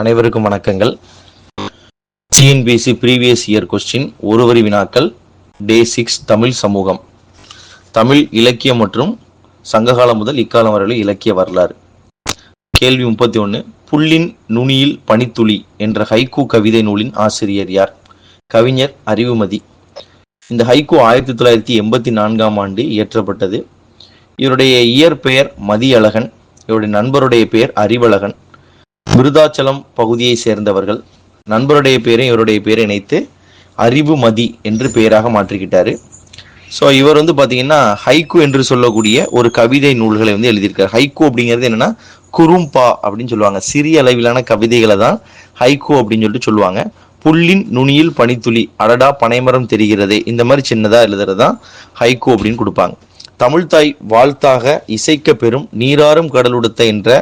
அனைவருக்கும் வணக்கங்கள். TNPSC previous year question ஒரு வரி வினாக்கள் டே 6 தமிழ் சமூகம், தமிழ் இலக்கியம் மற்றும் சங்ககாலம் முதல் இக்காலம் வரை இலக்கிய வரலாறு. கேள்வி 31. புல்லின் நுனியில் பனித்துளி என்ற ஹைக்கூ கவிதை நூலின் ஆசிரியர் யார்? கவிஞர் அறிவுமதி. இந்த ஹைக்கூ 1984ஆம் ஆண்டு இயற்றப்பட்டது. இவருடைய இயற்பெயர் மதியழகன். இவருடைய நண்பருடைய பெயர் அறிவழகன். விருதாச்சலம் பகுதியை சேர்ந்தவர்கள். நண்பருடைய பெயரை இவருடைய பெயரை இணைத்து அறிவுமதி என்று பெயராக மாற்றிக்கிட்டாரு. ஸோ இவர் பார்த்தீங்கன்னா ஹைக்கூ என்று சொல்லக்கூடிய ஒரு கவிதை நூல்களை எழுதியிருக்காரு. ஹைக்கூ அப்படிங்கிறது என்னன்னா குறும்பா அப்படின்னு சொல்லுவாங்க. சிறிய அளவிலான கவிதைகளை தான் ஹைக்கூ அப்படின்னு சொல்லிட்டு சொல்லுவாங்க. புல்லின் நுனியில் பனித்துளி, அடடா பனைமரம் தெரிகிறதே, இந்த மாதிரி சின்னதா எழுதுறதுதான் ஹைக்கூ அப்படின்னு கொடுப்பாங்க. தமிழ்தாய் வாழ்த்தாக இசைக்க பெறும் நீராறும் கடலுடுத்த என்ற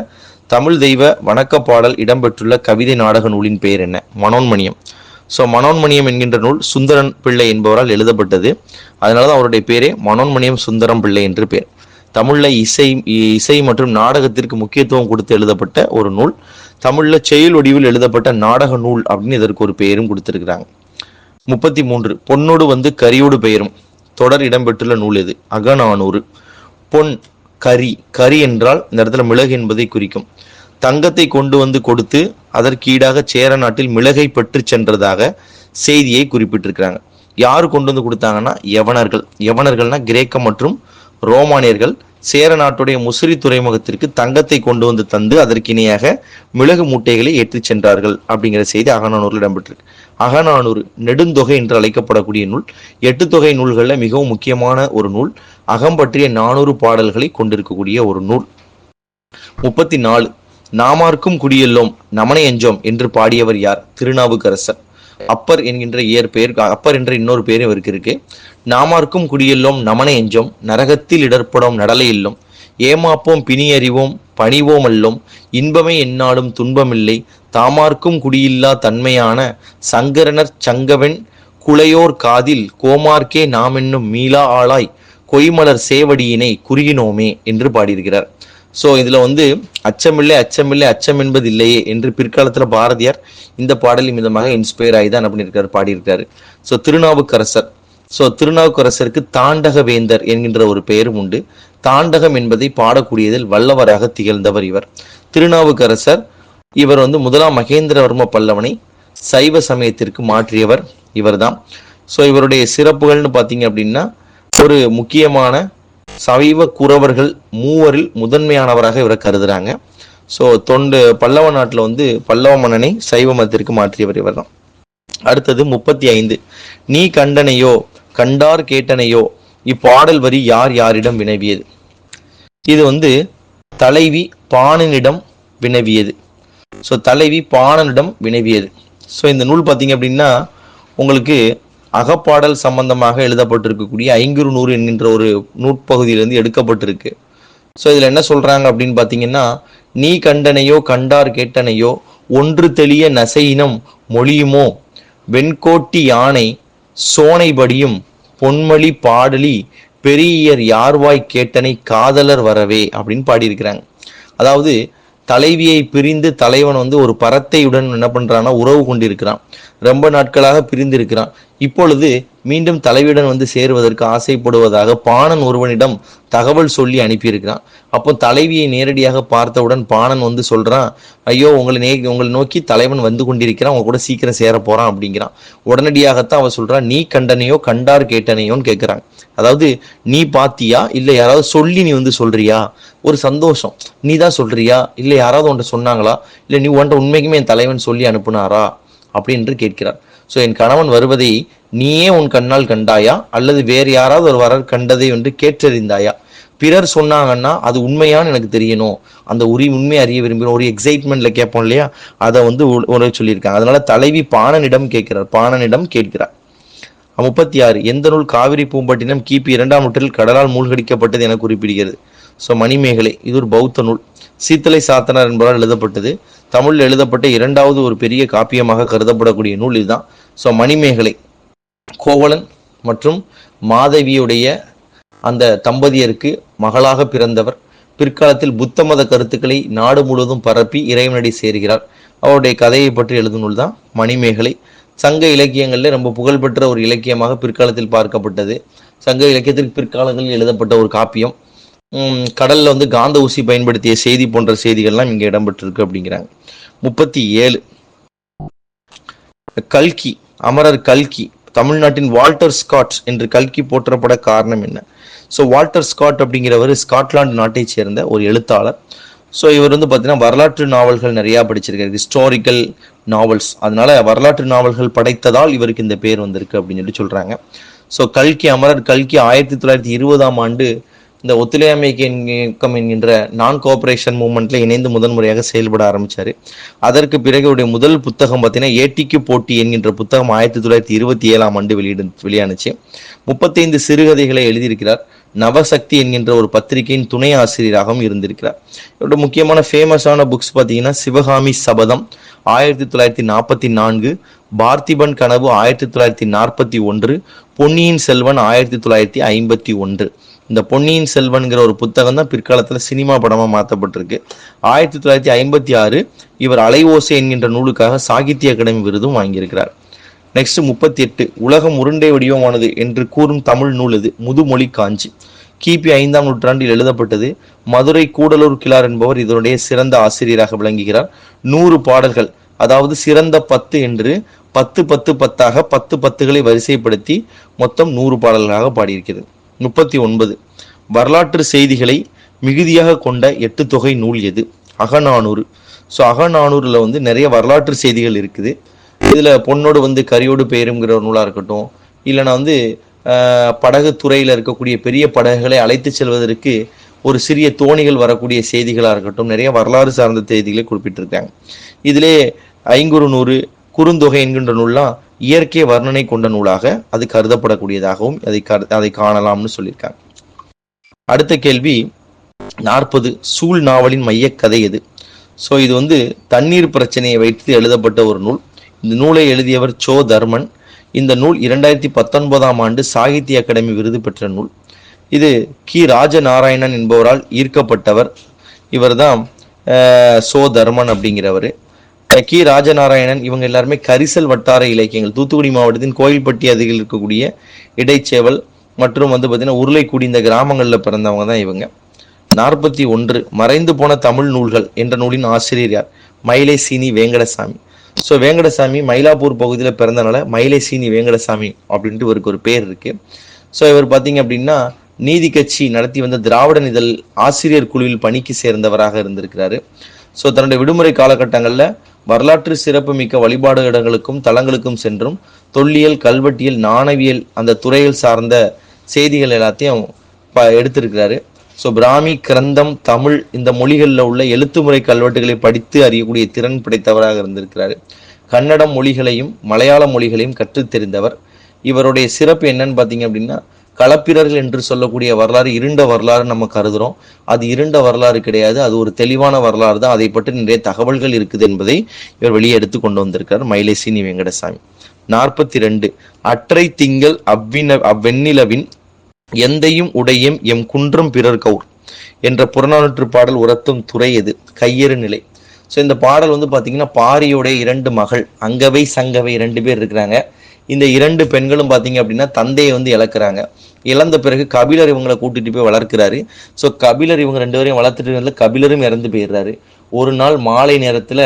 தமிழ் தெய்வ வணக்க பாடல் இடம்பெற்றுள்ள கவிதை நாடக நூலின் பெயர் என்ன? மனோன்மணியம். ஸோ மனோன்மணியம் என்கின்ற நூல் சுந்தரன் பிள்ளை என்பவரால் எழுதப்பட்டது. அதனாலதான் அவருடைய பேரே மனோன்மணியம் சுந்தரம் பிள்ளை என்று பேர். தமிழ்ல இசை மற்றும் நாடகத்திற்கு முக்கியத்துவம் கொடுத்து எழுதப்பட்ட ஒரு நூல். தமிழ்ல செயல் வடிவில் எழுதப்பட்ட நாடக நூல் அப்படின்னு இதற்கு ஒரு பெயரும் கொடுத்திருக்கிறாங்க. 33. பொன்னோடு கரியோடு பெயரும் தொடர் இடம்பெற்றுள்ள நூல் எது? அகநானூறு. பொன் கரி, கரி என்றால் இந்த இடத்துல மிளகு என்பதை குறிக்கும். தங்கத்தை கொண்டு கொடுத்து அதற்கு ஈடாக சேர நாட்டில் மிளகை பெற்று சென்றதாக செய்தியை குறிப்பிட்டிருக்கிறாங்க. யாரு கொண்டு கொடுத்தாங்கன்னா யவனர்கள். யவனர்கள்னா கிரேக்க மற்றும் ரோமானியர்கள் சேர நாட்டுடைய முசிறி துறைமுகத்திற்கு தங்கத்தை கொண்டு தந்து அதற்கு இணையாக மிளகு மூட்டைகளை ஏற்றி சென்றார்கள் அப்படிங்கிற செய்தி அகநானூரில் இடம்பெற்றிருக்கு. அகநானூறு நெடுந்தொகை என்று அழைக்கப்படக்கூடிய நூல். 8 தொகை நூல்களில் மிகவும் முக்கியமான ஒரு நூல். அகம் பற்றிய 400 பாடல்களை கொண்டிருக்கக்கூடிய ஒரு நூல். 34. நாமார்க்கும் குடியெல்லோம் நமனை எஞ்சோம் என்று பாடியவர் யார்? திருநாவுக்கரசர். அப்பர் என்கின்ற இயற்பெயர், அப்பர் என்ற இன்னொரு பெயர் இவருக்கு இருக்கு. நாமார்க்கும் குடியெல்லோம் நமனை எஞ்சோம், நரகத்தில் இடர்படும் நடலை இல்லோம், ஏமாப்போம் பிணியறிவோம் பணிவோம் அல்லோம், இன்பமே எந்நாளும் துன்பமில்லை, தாமார்க்கும் குடியில்லா தன்மையான சங்கரனர் சங்கவன் குளையோர் காதில் கோமார்க்கே நாம் என்னும் மீளா ஆளாய் கொய்மலர் சேவடியினை குறுகினோமே என்று பாடியிருக்கிறார். ஸோ இதுல அச்சமில்லை அச்சமில்லை அச்சம் என்பது இல்லையே என்று பிற்காலத்துல பாரதியார் இந்த பாடலின் விதமாக இன்ஸ்பயர் ஆகிதான் பண்ணியிருக்காரு, பாடியிருக்காரு. ஸோ திருநாவுக்கரசர். ஸோ திருநாவுக்கரசருக்கு தாண்டக வேந்தர் என்கின்ற ஒரு பெயரும் உண்டு. தாண்டகம் என்பதை பாடக்கூடியதில் வல்லவராக திகழ்ந்தவர் இவர். திருநாவுக்கரசர் இவர் முதலாம் மகேந்திரவர்ம பல்லவனை சைவ சமயத்திற்கு மாற்றியவர் இவர்தான். ஸோ இவருடைய சிறப்புகள்னு பார்த்தீங்க அப்படின்னா ஒரு முக்கியமான சைவ குறவர்கள் 3 முதன்மையானவராக இவரை கருதுறாங்க. ஸோ பல்லவ நாட்டில் பல்லவ மன்னனை சைவ மதத்திற்கு மாற்றியவர் இவர் தான். அடுத்தது 35. நீ கண்டனையோ கண்டார் கேட்டனையோ இப்பாடல் வரி யார் யாரிடம் வினவியது? இது தலைவி பாணனிடம் வினவியது. ஸோ தலைவி பாணனிடம் வினவியது. ஸோ இந்த நூல் பார்த்தீங்க அப்படின்னா உங்களுக்கு அகப்பாடல் சம்பந்தமாக எழுதப்பட்டிருக்கக்கூடிய 500 என்கின்ற ஒரு நூற்பகுதியிலிருந்து எடுக்கப்பட்டிருக்கு. ஸோ இதில் என்ன சொல்றாங்க அப்படின்னு பார்த்தீங்கன்னா, நீ கண்டனையோ கண்டார் கேட்டனையோ ஒன்று தெளிய நசையினம் மொழியுமோ வெண்கோட்டி யானை சோனைபடியும் பொன்மொழி பாடலி பெரியர் யார்வாய் கேட்டனை காதலர் வரவே அப்படின்னு பாடியிருக்கிறாங்க. அதாவது தலைவியை பிரிந்து தலைவன் ஒரு பறத்தையுடன் என்ன பண்றான்னா உறவு கொண்டிருக்கிறான். ரொம்ப நாட்களாக பிரிந்து இருக்கிறான். இப்பொழுது மீண்டும் தலைவியுடன் சேருவதற்கு ஆசைப்படுவதாக பாணன் ஒருவனிடம் தகவல் சொல்லி அனுப்பியிருக்கிறான். அப்போ தலைவியை நேரடியாக பார்த்தவுடன் பாணன் சொல்றான், ஐயோ உங்களை நோக்கி தலைவன் வந்து கொண்டிருக்கிறான், உங்க கூட சீக்கிரம் சேர போறான் அப்படிங்கிறான். உடனடியாகத்தான் அவன் சொல்றான், நீ கண்டனையோ கண்டார் கேட்டனையோன்னு கேட்கிறாங்க. அதாவது நீ பாத்தியா இல்ல யாராவது சொல்லி நீ சொல்றியா? ஒரு சந்தோஷம், நீ தான் சொல்றியா இல்ல யாராவது உன்ட்ட சொன்னாங்களா இல்ல நீ உன்ட்ட உண்மைக்குமே என் தலைவன் சொல்லி அனுப்புனாரா அப்படின்னு கேட்கிறார். ஸோ என் கணவன் வருவதை நீயே உன் கண்ணால் கண்டாயா அல்லது வேறு யாராவது ஒரு வரர் கண்டதை என்று கேட்டறிந்தாயா? பிறர் சொன்னாங்கன்னா அது உண்மையான்னு எனக்கு தெரியணும், அந்த உண்மை அறிய விரும்பின ஒரு எக்ஸைட்மெண்ட்ல கேட்போம் இல்லையா, அதை ஒரு சொல்லியிருக்காங்க. அதனால தலைவி பாணனிடம் கேட்கிறார். 36. எந்த நூல் காவிரி பூம்பட்டினம் கிபி 2ஆம் நூற்றில் கடலால் மூழ்கடிக்கப்பட்டது என குறிப்பிடுகிறது? ஸோ மணிமேகலை. இது ஒரு பௌத்த நூல். சீத்தலை சாத்தனார் என்பவரால் எழுதப்பட்டது. தமிழில் எழுதப்பட்ட 2வது ஒரு பெரிய காப்பியமாக கருதப்படக்கூடிய நூல் இதுதான். ஸோ மணிமேகலை கோவலன் மற்றும் மாதவியுடைய அந்த தம்பதியருக்கு மகளாக பிறந்தவர். பிற்காலத்தில் புத்த மத கருத்துக்களை நாடு முழுவதும் பரப்பி இறைவனடி சேர்கிறார். அவருடைய கதையை பற்றி எழுதும் நூல் தான் மணிமேகலை. சங்க இலக்கியங்களில் ரொம்ப புகழ்பெற்ற ஒரு இலக்கியமாக பிற்காலத்தில் பார்க்கப்பட்டது. சங்க இலக்கியத்திற்கு பிற்காலங்களில் எழுதப்பட்ட ஒரு காப்பியம். கடல்ல வந்து காந்த ஊசி பயன்படுத்திய செய்தி போன்ற செய்திகள்லாம் இங்க இடம்பெற்றிருக்கு அப்படிங்கிறாங்க. 37 கல்கி, அமரர் கல்கி, தமிழ்நாட்டின் வால்டர் ஸ்காட் என்று கல்கி போற்றப்பட காரணம் என்ன? ஸோ வால்டர் ஸ்காட் அப்படிங்கிறவர் ஸ்காட்லாந்து நாட்டை சேர்ந்த ஒரு எழுத்தாளர். ஸோ இவர் வந்து பார்த்தீங்கன்னா வரலாற்று நாவல்கள் நிறையா படிச்சிருக்காரு, ஹிஸ்டாரிக்கல் நாவல்ஸ். அதனால வரலாற்று நாவல்கள் படைத்ததால் இவருக்கு இந்த பேர் வந்திருக்கு அப்படின்னு சொல்லி சொல்றாங்க. ஸோ கல்கி, அமரர் கல்கி 1920ஆம் ஆண்டு இந்த ஒத்துழையாமை இயக்கம் என்கின்ற நான் கோஆபரேஷன் மூவ்மெண்ட்ல இணைந்து முதன்முறையாக செயல்பட ஆரம்பிச்சாரு. அதற்கு பிறகு அவருடைய முதல் புத்தகம் பார்த்தீங்கன்னா ஏட்டிக்கு போட்டி என்கின்ற புத்தகம் 1927ஆம் ஆண்டு வெளியானுச்சு. 35 சிறுகதைகளை எழுதியிருக்கிறார். நவசக்தி என்கின்ற ஒரு பத்திரிகையின் துணை ஆசிரியராகவும் இருந்திருக்கிறார். இவருடைய முக்கியமான ஃபேமஸான புக்ஸ் பார்த்தீங்கன்னா சிவகாமி சபதம் 1944, பார்த்திபன் கனவு 1941, பொன்னியின் செல்வன் 1951. இந்த பொன்னியின் செல்வன்கிற ஒரு புத்தகம் தான் பிற்காலத்தில் சினிமா படமாக மாற்றப்பட்டிருக்கு. 1956 இவர் அலைவோசை என்கின்ற நூலுக்காக சாகித்ய அகாடமி விருதும் வாங்கியிருக்கிறார். நெக்ஸ்ட் 38 உலகம் உருண்டை வடிவமானது என்று கூறும் தமிழ் நூல் இது முதுமொழி காஞ்சி. கிபி 5ஆம் நூற்றாண்டில் எழுதப்பட்டது. மதுரை கூடலூர் கிழார் என்பவர் இதனுடைய சிறந்த ஆசிரியராக விளங்குகிறார். 100 பாடல்கள், அதாவது சிறந்த 10 என்று 10 10 10ஆக 10 10களை வரிசைப்படுத்தி மொத்தம் 100 பாடல்களாக பாடியிருக்கிறது. 39 வரலாற்று செய்திகளை மிகுதியாக கொண்ட 8 தொகை நூல் எது? அகநானூறு. ஸோ அகநானூறுல வந்து நிறைய வரலாற்று செய்திகள் இருக்குது. இதுல பொன்னோடு வந்து கரியோடு பெயருங்கிற ஒரு நூலா இருக்கட்டும், இல்லைன்னா வந்து படகு துறையில இருக்கக்கூடிய பெரிய படகுகளை அழைத்து செல்வதற்கு ஒரு சிறிய தோணிகள் வரக்கூடிய செய்திகளா இருக்கட்டும், நிறைய வரலாறு சார்ந்த செய்திகளை குறிப்பிட்டிருக்காங்க. இதிலே ஐங்குறுநூறு, குறுந்தொகை என்கின்ற நூல்லாம் இயற்கை வர்ணனை கொண்ட நூலாக அது கருதப்படக்கூடியதாகவும் அதை காணலாம்னு சொல்லியிருக்காங்க. அடுத்த கேள்வி 40 சூழ் நாவலின் மையக்கதை எது? ஸோ இது வந்து தண்ணீர் பிரச்சனையை வைத்து எழுதப்பட்ட ஒரு நூல். இந்த நூலை எழுதியவர் சோ தர்மன். இந்த நூல் 2019ஆம் ஆண்டு சாகித்ய அகாடமி விருது பெற்ற நூல். இது கி ராஜநாராயணன் என்பவரால் ஈர்க்கப்பட்டவர். இவர் தான் சோ தர்மன் அப்படிங்கிறவர். கி ராஜநாராயணன் இவங்க எல்லாருமே கரிசல் வட்டார இலக்கியங்கள், தூத்துக்குடி மாவட்டத்தின் கோயில்பட்டி அருகில் இருக்கக்கூடிய இடைச்சேவல் மற்றும் வந்து பார்த்தீங்கன்னா உருளைக்குடி இந்த கிராமங்களில் பிறந்தவங்க தான் இவங்க. 41 மறைந்து போன தமிழ் நூல்கள் என்ற நூலின் ஆசிரியர் யார்? மயிலை சீனி வேங்கடசாமி. ஸோ வேங்கடசாமி மயிலாப்பூர் பகுதியில் பிறந்தனால மயிலை சீனி வேங்கடசாமி அப்படின்ட்டு இவருக்கு ஒரு பேர் இருக்கு. ஸோ இவர் பார்த்தீங்க அப்படின்னா நீதி கட்சி நடத்தி வந்த திராவிட இதழ் ஆசிரியர் குழுவில் பணிக்கு சேர்ந்தவராக இருந்திருக்கிறாரு. ஸோ தன்னுடைய விடுமுறை காலகட்டங்களில் வரலாற்று சிறப்புமிக்க வழிபாடு இடங்களுக்கும் தலங்களுக்கும் சென்றும் தொல்லியல், கல்வெட்டியல், நாணவியல் அந்த துறையில் சார்ந்த செய்திகள் எல்லாத்தையும் எடுத்திருக்கிறாரு. ஸோ பிராமி, கிரந்தம், தமிழ் இந்த மொழிகளில் உள்ள எழுத்துமுறை கல்வெட்டுகளை படித்து அறியக்கூடிய திறன் படைத்தவராக இருந்திருக்கிறாரு. கன்னடம் மொழிகளையும் மலையாள மொழிகளையும் கற்றுத் தெரிந்தவர். இவருடைய சிறப்பு என்னன்னு பார்த்தீங்க அப்படின்னா களப்பிரர்கள் என்று சொல்லக்கூடிய வரலாறு இருண்ட வரலாறு நம்ம கருதுறோம். அது இருண்ட வரலாறு கிடையாது, அது ஒரு தெளிவான வரலாறு தான். அதை பற்றி நிறைய தகவல்கள் இருக்குது என்பதை இவர் வெளியே எடுத்து கொண்டு வந்திருக்கார் மயிலை சீனி வெங்கடசாமி. 42 அற்றை திங்கள் அவ்வெண்ணிலவின் எந்தையும் உடையும் எம் குன்றம் பிறர் கவுர் என்ற புறநானூற்று பாடல் உரத்தும் துறை எது? கையறு நிலை. ஸோ இந்த பாடல் வந்து பார்த்தீங்கன்னா பாரியோடைய 2 மகள் அங்கவை சங்கவை 2 பேர் இருக்கிறாங்க. இந்த 2 பெண்களும் பார்த்தீங்க அப்படின்னா தந்தையை வந்து இழக்கிறாங்க. இழந்த பிறகு கபிலர் இவங்களை கூட்டிட்டு போய் வளர்க்கிறாரு. ஸோ கபிலர் இவங்க 2 பேரையும் வளர்த்துட்டு கபிலரும் இறந்து போயிடுறாரு. ஒரு நாள் மாலை நேரத்துல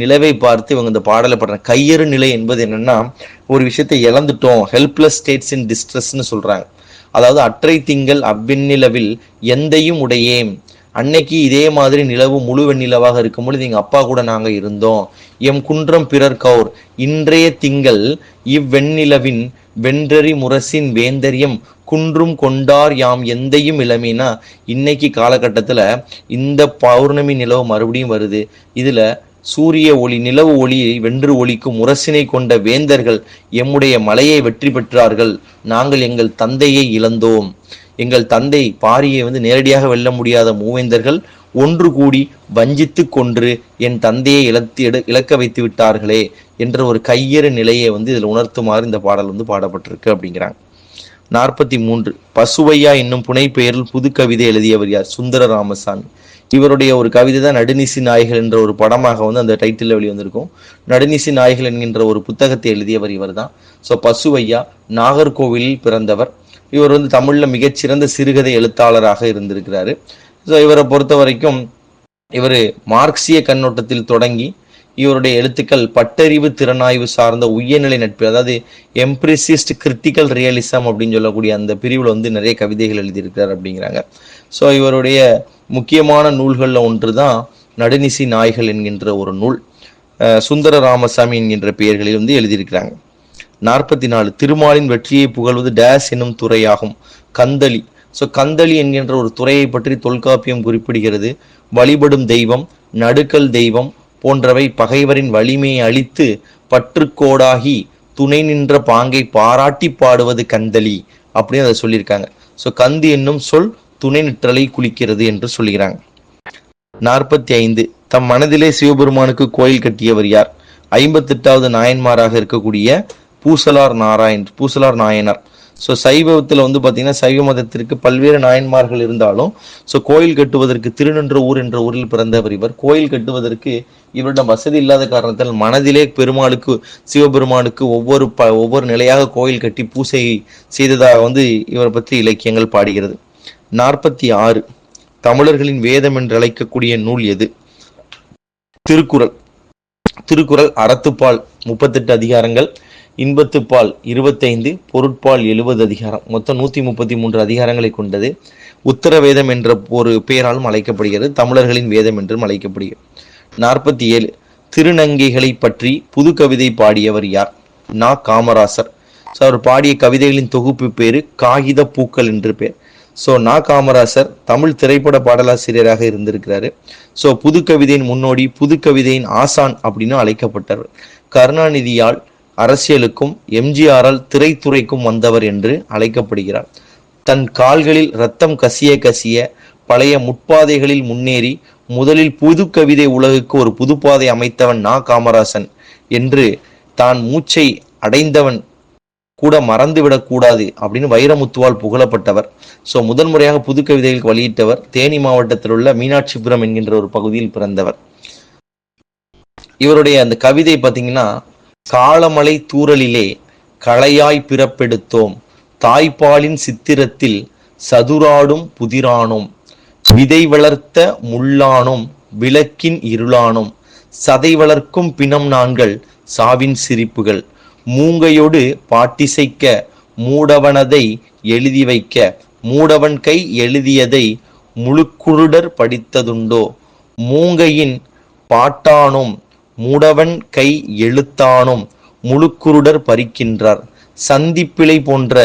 நிலவை பார்த்து இவங்க இந்த பாடலை பாடுறாங்க. கையறு நிலை என்பது என்னன்னா ஒரு விஷயத்தை இழந்துட்டோம், ஹெல்ப்லெஸ் ஸ்டேட்ஸ் இன் டிஸ்ட்ரெஸ்ன்னு சொல்றாங்க. அதாவது அற்றை திங்கள் அவ்வெண்ணிலவில் எந்தையும் உடையேம், அன்னைக்கு இதே மாதிரி நிலவு முழு வெண்ணிலவாக இருக்கும் பொழுது எங்க அப்பா கூட நாங்க இருந்தோம். எம் குன்றம் பிறர் கவுர் இன்றைய திங்கள் இவ்வெண்ணிலவின் வென்றறி முரசின் வேந்தரியம் குன்றும் கொண்டார் யாம் எந்தையும் இளமைனா இன்னைக்கு காலகட்டத்துல இந்த பௌர்ணமி நிலவு மறுபடியும் வருது. இதுல சூரிய ஒளி நிலவு ஒளியை வென்று ஒளிக்கும் முரசினை கொண்ட வேந்தர்கள் எம்முடைய மலையை வெற்றி பெற்றார்கள். நாங்கள் எங்கள் தந்தையை இழந்தோம். எங்கள் தந்தை பாரியை வந்து நேரடியாக வெல்ல முடியாத மூவேந்தர்கள் ஒன்று கூடி வஞ்சித்து கொன்று என் தந்தையை இழக்க வைத்து விட்டார்களே என்ற ஒரு கையறு நிலையை வந்து இதில் உணர்த்துமாறு இந்த பாடல் வந்து பாடப்பட்டிருக்கு அப்படிங்கிறாங்க. 43 பசுவையா என்னும் புனை பெயரில் புது கவிதை எழுதியவர் யார்? சுந்தர ராமசாமி. இவருடைய ஒரு கவிதை தான் நடுநிசி நாய்கள் என்ற ஒரு படமாக வந்து அந்த டைட்டில் வெளிவந்திருக்கும். நடுநிசி நாய்கள் என்கின்ற ஒரு புத்தகத்தை எழுதியவர் இவர் தான். ஸோ பசுவையா நாகர்கோவிலில் பிறந்தவர். இவர் வந்து தமிழ்ல மிகச்சிறந்த சிறுகதை எழுத்தாளராக இருந்திருக்கிறாரு. ஸோ இவரை பொறுத்த வரைக்கும் இவர் மார்க்சிய கண்ணோட்டத்தில் தொடங்கி இவருடைய எழுத்துக்கள் பட்டறிவு திறனாய்வு சார்ந்த உயர்நிலை நட்பு, அதாவது எம்பிரிசிஸ்ட் கிரிட்டிக்கல் ரியலிசம் அப்படின்னு சொல்லக்கூடிய அந்த பிரிவில் வந்து நிறைய கவிதைகள் எழுதியிருக்கிறார் அப்படிங்கிறாங்க. ஸோ இவருடைய முக்கியமான நூல்களில் ஒன்று தான் நடுநிசி நாய்கள் என்கின்ற ஒரு நூல். சுந்தர ராமசாமி என்கின்ற பெயர்களில் வந்து எழுதியிருக்கிறாங்க. 44 திருமாலின் வெற்றியை புகழ்வது டேஸ் என்னும் துறையாகும். கந்தளி. ஸோ கந்தளி என்கின்ற ஒரு துறையை பற்றி தொல்காப்பியம் குறிப்பிடுகிறது. வழிபடும் தெய்வம், நடுக்கல் தெய்வம் போன்றவை பகைவரின் வலிமையை அழித்து பற்றுக்கோடாகி துணை நின்ற பாங்கை பாராட்டி பாடுவது கந்தளி அப்படின்னு அதை சொல்லியிருக்காங்க. ஸோ கந்து என்னும் சொல் துணை நிற்றலை குளிக்கிறது என்று சொல்லுகிறாங்க. 45 தம் மனதிலே சிவபெருமானுக்கு கோயில் கட்டியவர் யார்? 58வது நாயன்மாராக இருக்கக்கூடிய பூசலார் நாயனார். ஸோ சைவத்தில் வந்து பார்த்தீங்கன்னா சைவ மதத்திற்கு பல்வேறு நாயன்மார்கள் இருந்தாலும் ஸோ கோயில் கட்டுவதற்கு திருநின்ற ஊர் என்ற ஊரில் பிறந்தவர் இவர். கோயில் கட்டுவதற்கு இவரிடம் வசதி இல்லாத காரணத்தால் மனதிலே பெருமாளுக்கு சிவபெருமானுக்கு ஒவ்வொரு நிலையாக கோயில் கட்டி பூசை செய்ததாக வந்து இவரை பற்றி இலக்கியங்கள் பாடுகிறது. 46 தமிழர்களின் வேதம் என்று அழைக்கக்கூடிய நூல் எது? திருக்குறள். திருக்குறள் அறத்துப்பால் 38 அதிகாரங்கள், இன்பத்துப்பால் 25, பொருட்பால் 70 அதிகாரம், மொத்தம் 133 அதிகாரங்களை கொண்டது. உத்தர வேதம் என்ற ஒரு பெயராலும் அழைக்கப்படுகிறது. தமிழர்களின் வேதம் என்றும் அழைக்கப்படுகிறது. 47 திருநங்கைகளை பற்றி புது கவிதை பாடியவர் யார்? நா. காமராசர். ஸோ அவர் பாடிய கவிதைகளின் தொகுப்பு பேரு காகித பூக்கள் என்று பேர். ஸோ நா. காமராசர் தமிழ் திரைப்பட பாடலாசிரியராக இருந்திருக்கிறாரு. ஸோ புது கவிதையின் முன்னோடி, புது கவிதையின் ஆசான் அப்படின்னு அழைக்கப்பட்டவர். கருணாநிதியால் அரசியலுக்கும் எம்ஜிஆரால் திரைத்துறைக்கும் வந்தவர் என்று அழைக்கப்படுகிறார். தன் கால்களில் ரத்தம் கசிய கசிய பழைய முட்பாதைகளில் முன்னேறி முதலில் புது கவிதை உலகுக்கு ஒரு புதுப்பாதை அமைத்தவன் நா. காமராசன் என்று தான் மூச்சை அடைந்தவன் கூட மறந்துவிடக் கூடாது அப்படின்னு வைரமுத்துவால் புகழப்பட்டவர். ஸோ முதன்முறையாக புது கவிதைகளுக்கு வெளியிட்டவர். தேனி மாவட்டத்தில் உள்ள மீனாட்சிபுரம் என்கின்ற ஒரு பகுதியில் பிறந்தவர். இவருடைய அந்த கவிதை பார்த்தீங்கன்னா, காலமலை தூறலிலே களையாய் பிறப்பெடுத்தோம், தாய்ப்பாலின் சித்திரத்தில் சதுராடும் புதிரானோம், விதை வளர்த்த முள்ளானோம், விளக்கின் இருளானோம், சதை வளர்க்கும் பிணம் நாங்கள், சாவின் சிரிப்புகள், மூங்கையோடு பாட்டிசைக்க மூடவனதை எழுதி வைக்க, மூடவன் கை எழுதியதை முழுக்குருடர் படித்ததுண்டோ, மூங்கையின் பாட்டானோம், மூடவன் கை எழுத்தானோம், முழுக்குருடர் பறிக்கின்றார், சந்திப்பிழை போன்ற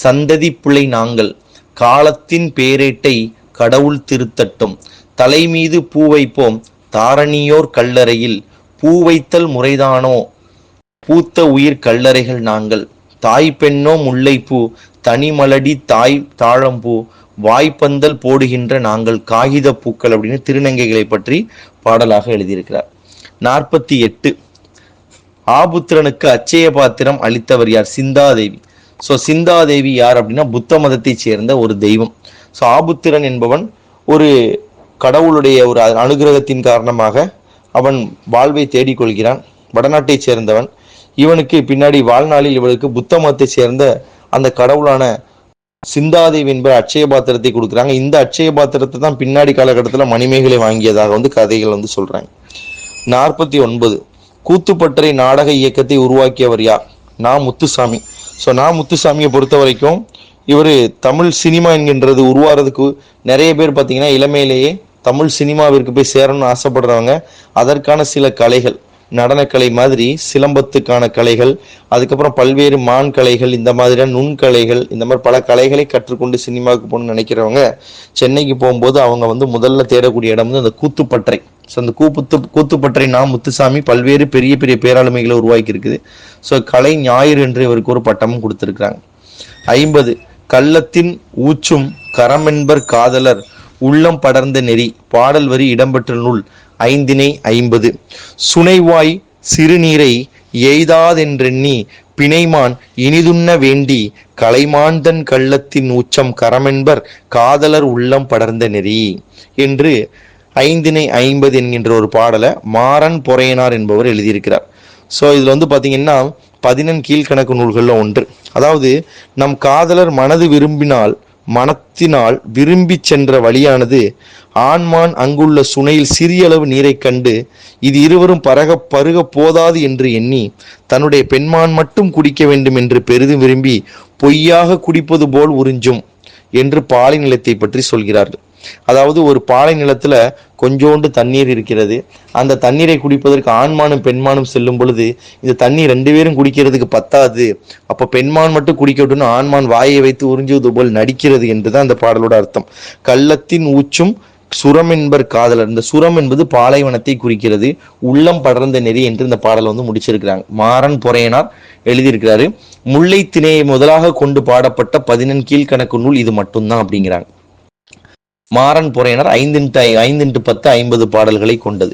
சந்ததி பிழை நாங்கள், காலத்தின் பேரேட்டை கடவுள் திருத்தட்டும், தலை மீது பூ வைப்போம் தாரணியோர் கல்லறையில், பூ வைத்தல் முறைதானோ, பூத்த உயிர் கல்லறைகள் நாங்கள், தாய் பெண்ணோ முல்லைப்பூ, தனிமலடி தாய் தாழம்பூ, வாய்ப்பந்தல் போடுகின்ற நாங்கள் காகித பூக்கள் அப்படின்னு திருநங்கைகளை பற்றி பாடலாக எழுதியிருக்கிறார். 48 ஆபுத்திரனுக்கு அச்சய பாத்திரம் அளித்தவர் யார்? சிந்தாதேவி. ஸோ சிந்தாதேவி யார் அப்படின்னா புத்த மதத்தை சேர்ந்த ஒரு தெய்வம். ஸோ ஆபுத்திரன் என்பவன் ஒரு கடவுளுடைய ஒரு அனுகிரகத்தின் காரணமாக அவன் வாழ்வை தேடிக்கொள்கிறான். வடநாட்டை சேர்ந்தவன். இவனுக்கு பின்னாடி வாழ்நாளில் இவனுக்கு புத்த மதத்தை சேர்ந்த அந்த கடவுளான சிந்தாதேவி என்பவர் அட்சய பாத்திரத்தை கொடுக்குறாங்க. இந்த அட்சய பாத்திரத்தை தான் பின்னாடி காலகட்டத்தில் மணிமேகலை வாங்கியதாக வந்து கதைகள் வந்து சொல்றாங்க. 49 கூத்துப்பட்டறை நாடக இயக்கத்தை உருவாக்கியவர் யார்? நா. முத்துசாமி. ஸோ நா. முத்துசாமியை பொறுத்த வரைக்கும் இவர் தமிழ் சினிமா என்கின்றது உருவாகிறதுக்கு நிறைய பேர் பார்த்தீங்கன்னா இளமையிலேயே தமிழ் சினிமாவிற்கு போய் சேரணும்னு ஆசைப்படுறவங்க அதற்கான சில கலைகள், நடனக்கலை மாதிரி சிலம்பத்துக்கான கலைகள், அதுக்கப்புறம் பல்வேறு மான் கலைகள், இந்த மாதிரியான நுண்கலைகள், இந்த மாதிரி பல கலைகளை கற்றுக்கொண்டு சினிமாவுக்கு போகணும்னு நினைக்கிறவங்க சென்னைக்கு போகும்போது அவங்க வந்து முதல்ல தேடக்கூடிய இடம் வந்து அந்த கூத்துப்பட்டறை. ஸோ அந்த கூத்துப்பட்டறை நா. முத்துசாமி பல்வேறு பெரிய பெரிய பேராளுமைகளை உருவாக்கி இருக்குது. ஸோ கலை ஞாயிறு என்று இவருக்கு ஒரு பட்டமும் கொடுத்துருக்குறாங்க. 50 கள்ளத்தின் ஊச்சும் கரமென்பர் காதலர் உள்ளம் படர்ந்த நெறி பாடல் வரி இடம்பெற்ற நூல் 5 சுனைவாய் சிறுநீரை எய்தாதென்றெண்ணி பிணைமான் இனிதுண்ண வேண்டி கலைமாந்தன் கள்ளத்தின் உச்சம் கரமென்பர் காதலர் உள்ளம் படர்ந்த நெறி என்று ஐந்தினை 50 என்கின்ற ஒரு பாடலை மாறன் பொறையனார் என்பவர் எழுதியிருக்கிறார். ஸோ இதுல வந்து பாத்தீங்கன்னா 11 கீழ்கணக்கு நூல்கள்ல ஒன்று. அதாவது நம் காதலர் மனது விரும்பினால் மனத்தினால் விரும்பி சென்ற வழியானது ஆண்மான் அங்குள்ள சுனையில் சிறிய அளவு நீரை கண்டு இது இருவரும் பருக போதாது என்று எண்ணி தன்னுடைய பெண்மான் மட்டும் குடிக்க வேண்டும் என்று பெரிதும் விரும்பி பொய்யாக குடிப்பது போல் உறிஞ்சும் என்று பாலை நிலத்தை பற்றி சொல்கிறார்கள். அதாவது ஒரு பாலை நிலத்துல கொஞ்சோண்டு தண்ணீர் இருக்கிறது. அந்த தண்ணீரை குடிப்பதற்கு ஆண்மானும் பெண்மானும் செல்லும் பொழுது இந்த தண்ணீர் 2 பேரும் குடிக்கிறதுக்கு பத்தாது, அப்ப பெண்மான் மட்டும் குடிக்கட்டும்னு ஆண்மான் வாயை வைத்து உறிஞ்சுவது போல் நடிக்கிறது என்றுதான் அந்த பாடலோட அர்த்தம். கள்ளத்தின் ஊச்சும் சுரம் என்பர் காதலர். இந்த சுரம் என்பது பாலைவனத்தை குறிக்கிறது. உள்ளம் படர்ந்த நெறி என்று இந்த பாடலை வந்து முடிச்சிருக்கிறாங்க. மாறன் பொறையனார் எழுதியிருக்கிறாரு. முல்லை திணையை முதலாக கொண்டு பாடப்பட்ட 11 கீழ்கணக்கு நூல் இது மட்டும்தான் அப்படிங்கிறாங்க. மாறன் பொறையனார் 5x10 50 பாடல்களை கொண்டது.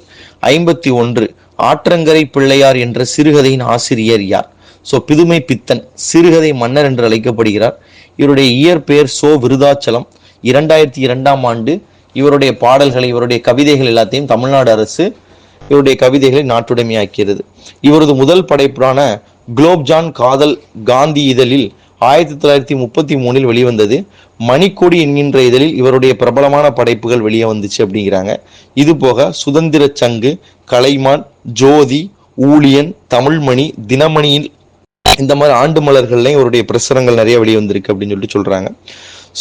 51 ஆற்றங்கரை பிள்ளையார் என்ற சிறுகதையின் ஆசிரியர் யார்? சோ பிதுமை பித்தன் சிறுகதை மன்னர் என்று அழைக்கப்படுகிறார். இவருடைய இயற்பெயர் சோ விருதாச்சலம். 2002ஆம் ஆண்டு இவருடைய பாடல்களை இவருடைய கவிதைகள் எல்லாத்தையும் தமிழ்நாடு அரசு இவருடைய கவிதைகளை நாட்டுடைமையாக்கிறது. இவரது முதல் படைப்பான குலோப்ஜான் காதல் காந்தி இதழில் 1933 வெளிவந்தது. மணிக்கொடி என்கின்ற இதழில் இவருடைய பிரபலமான படைப்புகள் வெளியே வந்துச்சு அப்படிங்கிறாங்க. இது போக சுதந்திர சங்கு, கலைமான், ஜோதி, ஊழியன், தமிழ்மணி, தினமணியில் இந்த மாதிரி ஆண்டு மலர்கள்லையும் இவருடைய பிரசுரங்கள் நிறைய வெளியே வந்திருக்கு அப்படின்னு சொல்லிட்டு சொல்றாங்க.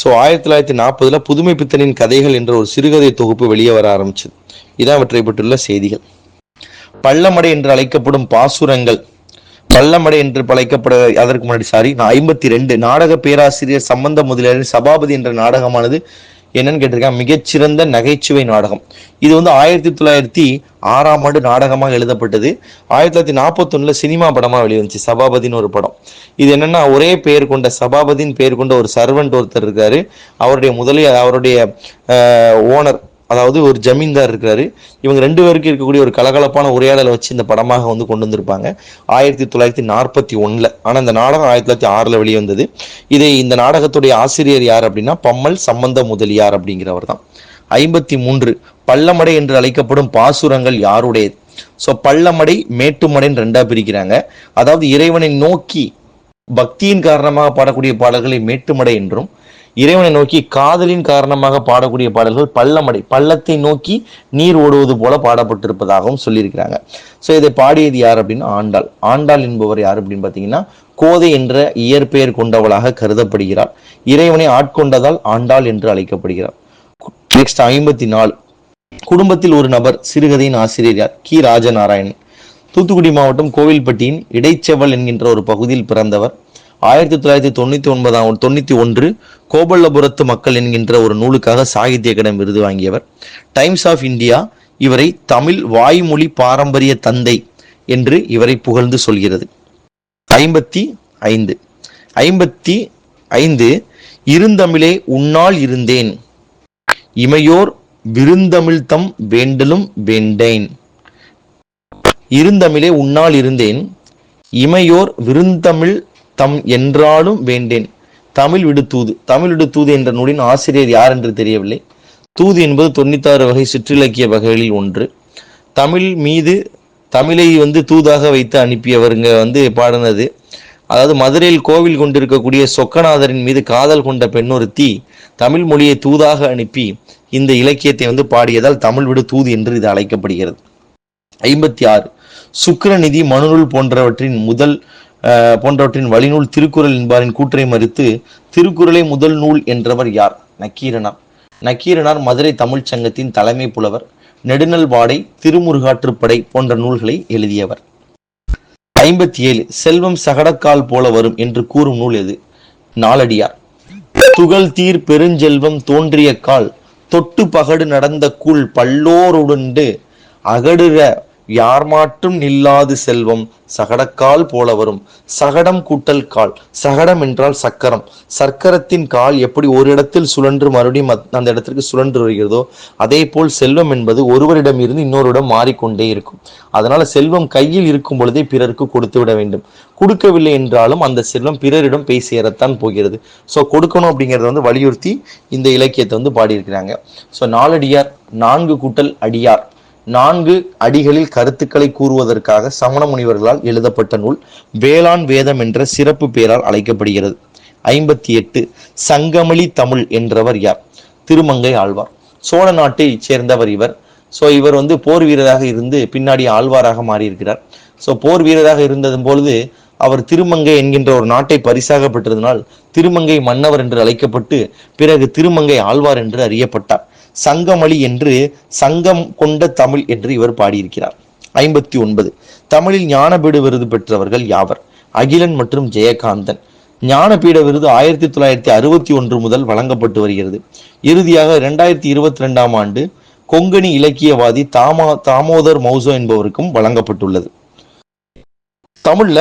ஸோ 1940 புதுமை பித்தனின் கதைகள் என்ற ஒரு சிறுகதை தொகுப்பு வெளியே வர ஆரம்பிச்சது. இதான் அவற்றை பற்றுள்ள செய்திகள். பள்ளமடை என்று அழைக்கப்படும் பாசுரங்கள். பள்ளமடை என்று அழைக்கப்பட அதற்கு முன்னாடி 52 நாடக பேராசிரியர் சம்பந்த முதலியாரின் சபாபதி என்ற நாடகமானது என்னன்னு கேட்டிருக்காங்க, மிகச்சிறந்த நகைச்சுவை நாடகம். இது வந்து 1906ஆம் ஆண்டு நாடகமாக எழுதப்பட்டது. 1941 சினிமா படமா வெளிவந்துச்சு, சபாபதினு ஒரு படம். இது என்னன்னா, ஒரே பெயர் கொண்ட சபாபதியின் பெயர் கொண்ட ஒரு சர்வெண்ட் ஒருத்தர் இருக்காரு. அவருடைய ஓனர், அதாவது ஒரு ஜமீன்தார் இருக்கிறாரு. இவங்க 2 பேருக்கு இருக்கக்கூடிய ஒரு கலகலப்பான உரையாடலை வச்சு இந்த படமாக வந்து கொண்டு வந்திருப்பாங்க 1941. ஆனா இந்த நாடகம் 1906 வெளியே வந்தது. இந்த நாடகத்துடைய ஆசிரியர் யார் அப்படின்னா பம்மல் சம்பந்த முதலியார் அப்படிங்கிறவர் தான். 53 பள்ளமடை என்று அழைக்கப்படும் பாசுரங்கள் யாருடையது? ஸோ பள்ளமடை மேட்டுமடைன்னு 2ஆ பிரிக்கிறாங்க. அதாவது இறைவனை நோக்கி பக்தியின் காரணமாக பாடக்கூடிய பாடல்களை மேட்டுமடை என்றும், இறைவனை நோக்கி காதலின் காரணமாக பாடக்கூடிய பாடல்கள் பள்ளமடை, பள்ளத்தை நோக்கி நீர் ஓடுவது போல பாடப்பட்டிருப்பதாகவும் சொல்லியிருக்கிறாங்க. ஸோ இதை பாடியது யார் அப்படின்னா ஆண்டாள். ஆண்டாள் என்பவர் யார் அப்படின்னு பார்த்தீங்கன்னா கோதை என்ற இயற்பெயர் கொண்டவளாக கருதப்படுகிறார். இறைவனை ஆட்கொண்டதால் ஆண்டாள் என்று அழைக்கப்படுகிறார். நெக்ஸ்ட் 54 குடும்பத்தில் ஒரு நபர் சிறுகதையின் ஆசிரியர் யார்? கி ராஜநாராயணன். தூத்துக்குடி மாவட்டம் கோவில்பட்டியின் இடைச்செவல் என்கின்ற ஒரு பகுதியில் பிறந்தவர். 1991 கோபல்லபுரத்து மக்கள் என்கின்ற ஒரு நூலுக்காக சாகித்ய அகாடமி விருது வாங்கியவர். டைம்ஸ் ஆஃப் இந்தியா இவரை தமிழ் வாய்மொழி பாரம்பரிய தந்தை என்று இவரை புகழ்ந்து சொல்கிறது. 55 இருந்தமிழே உன்னால் இருந்தேன் இமையோர் விருந்தமிழ்தம் வேண்டலும் வேண்டேன். இருந்தமிழே உன்னால் இருந்தேன் இமையோர் விருந்தமிழ் தம் என்றாலும் வேண்டேன். தமிழ் விடுதூது. தமிழ் விடுதூது என்ற நூலின் ஆசிரியர் யார் என்று தெரியவில்லை. தூது என்பது 96 வகை சிற்றிலக்கிய வகைகளில் ஒன்று. தமிழை வந்து தூதாக வைத்து அனுப்பியவருங்க வந்து பாடினது. அதாவது மதுரையில் கோவில் கொண்டிருக்கக்கூடிய சொக்கநாதரின் மீது காதல் கொண்ட பெண்ணொருத்தி தமிழ் மொழியை தூதாக அனுப்பி இந்த இலக்கியத்தை வந்து பாடியதால் தமிழ் விடு தூது என்று இது அழைக்கப்படுகிறது. 56 சுக்கிரநிதி, மனுநூல் போன்றவற்றின் வழிநூல் திருக்குறள் என்பாரின் கூற்றை மறுத்து திருக்குறளை முதல் நூல் என்றவர் யார்? நக்கீரனார். நக்கீரனார் மதுரை தமிழ் சங்கத்தின் தலைமை புலவர். நெடுநல்வாடை, திருமுருகாற்றுப்படை போன்ற நூல்களை எழுதியவர். 57 செல்வம் சகடக்கால் போல வரும் என்று கூறும் நூல் எது? நாலடியார். துகள் தீர் பெருஞ்செல்வம் தோன்றிய கால் தொட்டு பகடு நடந்த கூழ் பல்லோருண்டு அகடுற யார் மாற்றும் நில்லாது செல்வம் சகடக்கால் போல வரும். சகடம் கூட்டல் கால். சகடம் என்றால் சக்கரம். சக்கரத்தின் கால் எப்படி ஒரு இடத்தில் சுழன்று மறுபடியும் அந்த இடத்திற்கு சுழன்று வருகிறதோ அதே போல் செல்வம் என்பது ஒருவரிடம் இருந்து இன்னொருடம் மாறிக்கொண்டே இருக்கும். அதனால செல்வம் கையில் இருக்கும் பொழுதே பிறருக்கு கொடுத்து விட வேண்டும். கொடுக்கவில்லை என்றாலும் அந்த செல்வம் பிறரிடம் போய் சேரத்தான் போகிறது. ஸோ கொடுக்கணும் அப்படிங்கிறத வலியுறுத்தி இந்த இலக்கியத்தை பாடியிருக்கிறாங்க. ஸோ நாலடியார், 4 கூட்டல் அடியார், 4 அடிகளில் கருத்துக்களை கூறுவதற்காக சமண முனிவர்களால் எழுதப்பட்ட நூல் வேளாண் வேதம் என்ற சிறப்பு பெயரால் அழைக்கப்படுகிறது. 58 சங்கமலி தமிழ் என்றவர் யார்? திருமங்கை ஆழ்வார். சோழ நாட்டை சேர்ந்தவர் இவர். ஸோ இவர் போர் வீரராக இருந்து பின்னாடி ஆழ்வாராக மாறியிருக்கிறார். ஸோ போர் வீரராக இருந்ததும் பொழுது அவர் திருமங்கை என்கின்ற ஒரு நாட்டை பரிசாக பெற்றதனால் திருமங்கை மன்னவர் என்று அழைக்கப்பட்டு பிறகு திருமங்கை ஆழ்வார் என்று அறியப்பட்டார். சங்கமளி என்று சங்கம் கொண்ட தமிழ் என்று இவர் பாடியிருக்கிறார். 59 தமிழில் ஞானபீட விருது பெற்றவர்கள் யாவர்? அகிலன் மற்றும் ஜெயகாந்தன். ஞானபீட விருது 1961 முதல் வழங்கப்பட்டு வருகிறது. இறுதியாக 2022 ஆண்டு கொங்கணி இலக்கியவாதி தாமோதர் மௌசோ என்பவருக்கும் வழங்கப்பட்டுள்ளது. தமிழ்ல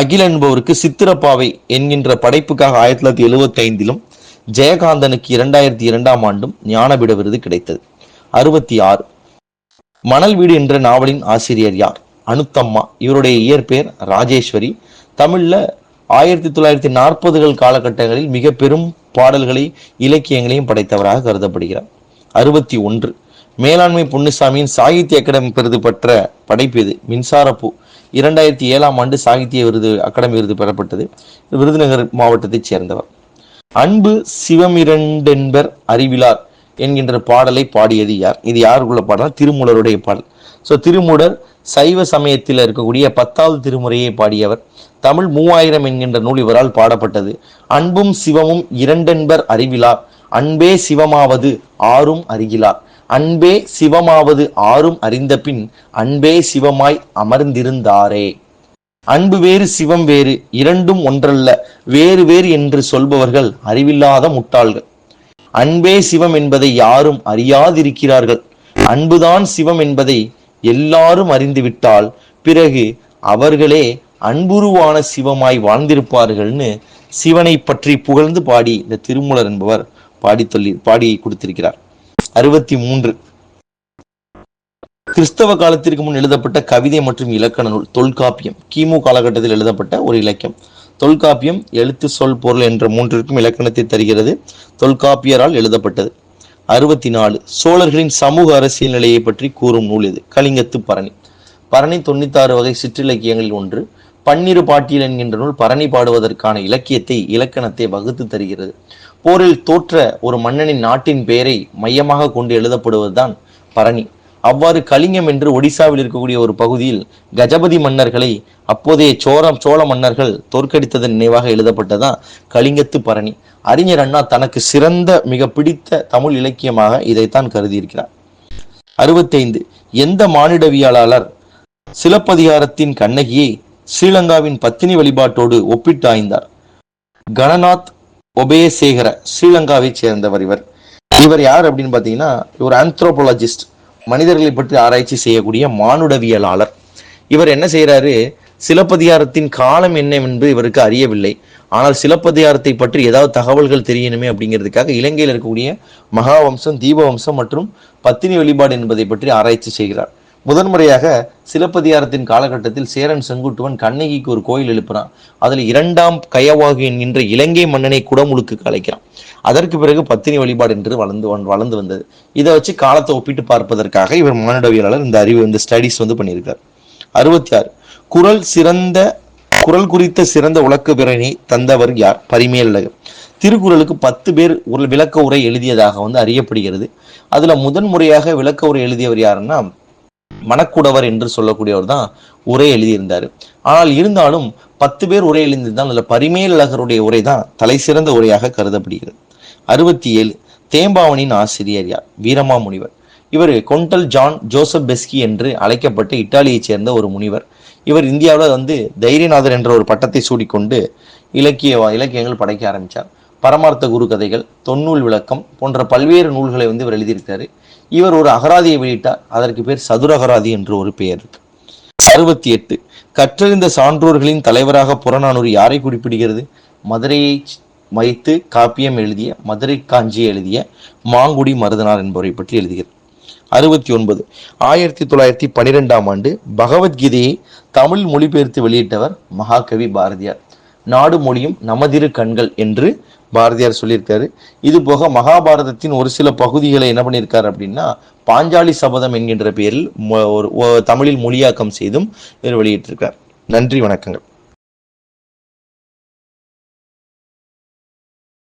அகிலன் என்பவருக்கு சித்திரப்பாவை என்கின்ற படைப்புக்காக 1975 ஜெயகாந்தனுக்கு 2002 ஆண்டும் ஞானபீட விருது கிடைத்தது. 66 மணல் வீடு என்ற நாவலின் ஆசிரியர் யார்? அனுத்தம்மா. இவருடைய இயற்பெயர் ராஜேஸ்வரி. தமிழ்ல 1940கள் காலகட்டங்களில் மிக பெரும் பாடல்களை இலக்கியங்களையும் படைத்தவராக கருதப்படுகிறார். 61 மேலாண்மை பொன்னுசாமியின் சாகித்ய அகாடமி விருது பெற்ற படைப்பு இது மின்சாரப்பூ. 2007 ஆண்டு சாகித்ய விருது அகாடமி விருது பெறப்பட்டது. விருதுநகர் மாவட்டத்தைச் சேர்ந்தவர். அன்பு சிவமிரண்டென்பர் அறிவிலார் என்கின்ற பாடலை பாடியது யார்? இது யாருக்குள்ள பாடல்? திருமூலருடைய பாடல். ஸோ திருமூலர் சைவ சமயத்தில் இருக்கக்கூடிய 10வது திருமுறையை பாடியவர். தமிழ் 3000 என்கின்ற நூல் இவரால் பாடப்பட்டது. அன்பும் சிவமும் இரண்டென்பர் அறிவிலார், அன்பே சிவமாவது ஆறும் அறிகிலார். அன்பே சிவமாவது ஆறும் அறிந்த பின் அன்பே சிவமாய் அமர்ந்திருந்தாரே. அன்பு வேறு சிவம் வேறு, இரண்டும் ஒன்றல்ல, வேறு வேறு என்று சொல்பவர்கள் அறிவில்லாத முட்டாள்கள். அன்பே சிவம் என்பதை யாரும் அறியாதிருக்கிறார்கள். அன்புதான் சிவம் என்பதை எல்லாரும் அறிந்துவிட்டால் பிறகு அவர்களே அன்புருவான சிவமாய் வாழ்ந்திருப்பார்கள்னு சிவனை பற்றி புகழ்ந்து பாடி இந்த திருமூலர் என்பவர் பாடி கொடுத்திருக்கிறார். 63 கிறிஸ்தவ காலத்திற்கு முன் எழுதப்பட்ட கவிதை மற்றும் இலக்கண நூல் தொல்காப்பியம். கிமு காலகட்டத்தில் எழுதப்பட்ட ஒரு இலக்கியம். தொல்காப்பியம் எழுத்து சொல் பொருள் என்ற 3ற்கும் இலக்கணத்தை தருகிறது. தொல்காப்பியரால் எழுதப்பட்டது. 64 சோழர்களின் சமூக அரசியல் நிலையை பற்றி கூறும் நூல் இது கலிங்கத்து பரணி. பரணி 96 வகை சிற்றிலக்கியங்களில் ஒன்று. பன்னிரு பாட்டியல் என்கின்ற நூல் பரணி பாடுவதற்கான இலக்கணத்தை வகுத்து தருகிறது. போரில் தோற்ற ஒரு மன்னனின் நாட்டின் பெயரை மையமாக கொண்டு எழுதப்படுவதுதான் பரணி. அவ்வாறு கலிங்கம் என்று ஒடிசாவில் இருக்கக்கூடிய ஒரு பகுதியில் கஜபதி மன்னர்களை அப்போதைய சோழ மன்னர்கள் தோற்கடித்ததன் நினைவாக எழுதப்பட்டதான் கலிங்கத்து பரணி. அறிஞர் அண்ணா தனக்கு சிறந்த மிக பிடித்த தமிழ் இலக்கியமாக இதைத்தான் கருதியிருக்கிறார். 65 எந்த மானிடவியலாளர் சிலப்பதிகாரத்தின் கண்ணகியை ஸ்ரீலங்காவின் பத்தினி வழிபாட்டோடு ஒப்பிட்டு ஆய்ந்தார்? கணநாத் ஒபேசேகர. ஸ்ரீலங்காவை சேர்ந்தவர் இவர். இவர் யார் அப்படின்னு பாத்தீங்கன்னா இவர் ஆந்த்ரோபாலஜிஸ்ட், மனிதர்களை பற்றி ஆராய்ச்சி செய்யக்கூடிய மானுடவியலாளர். இவர் என்ன செய்யறாரு? சிலப்பதிகாரத்தின் காலம் என்ன என்று இவருக்கு அறியவில்லை. ஆனால் சிலப்பதிகாரத்தை பற்றி ஏதாவது தகவல்கள் தெரியணுமே அப்படிங்கிறதுக்காக இலங்கையில் இருக்கக்கூடிய மகாவம்சம், தீபவம்சம் மற்றும் பத்தினி வழிபாடு என்பதை பற்றி ஆராய்ச்சி செய்கிறார். முதன்முறையாக சிலப்பதிகாரத்தின் காலகட்டத்தில் சேரன் செங்குட்டுவன் கண்ணகிக்கு ஒரு கோயில் எழுப்புறான். அதுல 2ஆம் கயவாகு என்கின்ற இலங்கை மன்னனை குடமுழுக்கு அழைக்கிறான். அதற்கு பிறகு பத்தினி வழிபாடு என்று வளர்ந்து வந்தது. இதை வச்சு காலத்தை ஒப்பிட்டு பார்ப்பதற்காக இவர் மானுடவியலாளர் இந்த அறிவு ஸ்டடிஸ் பண்ணியிருக்கார். 66 குறள் குறித்த சிறந்த விளக்க பிறனை தந்தவர் யார்? பரிமேலழகர். திருக்குறளுக்கு 10 பேர் ஒரு விளக்க உரை எழுதியதாக அறியப்படுகிறது. அதுல முதன்முறையாக விளக்க உரை எழுதியவர் யாருன்னா மணக்குடவர் என்று சொல்லக்கூடியவர் தான் உரை எழுதியிருந்தாரு. ஆனால் இருந்தாலும் 10 பேர் உரை எழுதியிருந்தால் அதுல பரிமேலழகருடைய உரை தான் தலை சிறந்த உரையாக கருதப்படுகிறது. 67 தேம்பாவனின் ஆசிரியர் யார்? வீரமாமுனிவர். இவர் கொண்டல் ஜான் ஜோசப் பெஸ்கி என்று அழைக்கப்பட்ட இத்தாலியைச் சேர்ந்த ஒரு முனிவர். இவர் இந்தியாவில் தைரியநாதர் என்ற ஒரு பட்டத்தை சூடிக்கொண்டு இலக்கியங்கள் படைக்க ஆரம்பித்தார். பரமார்த்த குரு கதைகள், தொன்னூல் விளக்கம் போன்ற பல்வேறு நூல்களை இவர் எழுதியிருக்காரு. இவர் ஒரு அகராதியை வெளியிட்டார். அதற்கு பேர் சதுரகராதி என்று ஒரு பெயர் இருக்கு. 68 கற்றறிந்த சான்றோர்களின் தலைவராக புறநானூறு யாரை குறிப்பிடுகிறது? மதுரையை வைத்து காப்பியம் எழுதிய, மதுரை காஞ்சியை எழுதிய மாங்குடி மருதனார் என்பவரை பற்றி எழுதுகிறது. 69 1912ஆம் ஆண்டு பகவத்கீதையை தமிழ் மொழிபெயர்த்து வெளியிட்டவர் மகாகவி பாரதியார். நாடு மொழியும் நமதிரு கண்கள் என்று பாரதியார் சொல்லியிருக்காரு. இது போக மகாபாரதத்தின் ஒரு சில பகுதிகளை என்ன பண்ணியிருக்காரு அப்படின்னா பாஞ்சாலி சபதம் என்கின்ற பெயரில் தமிழில் மொழியாக்கம் செய்தும் இவர் வெளியிட்டிருக்கார். நன்றி, வணக்கங்கள்.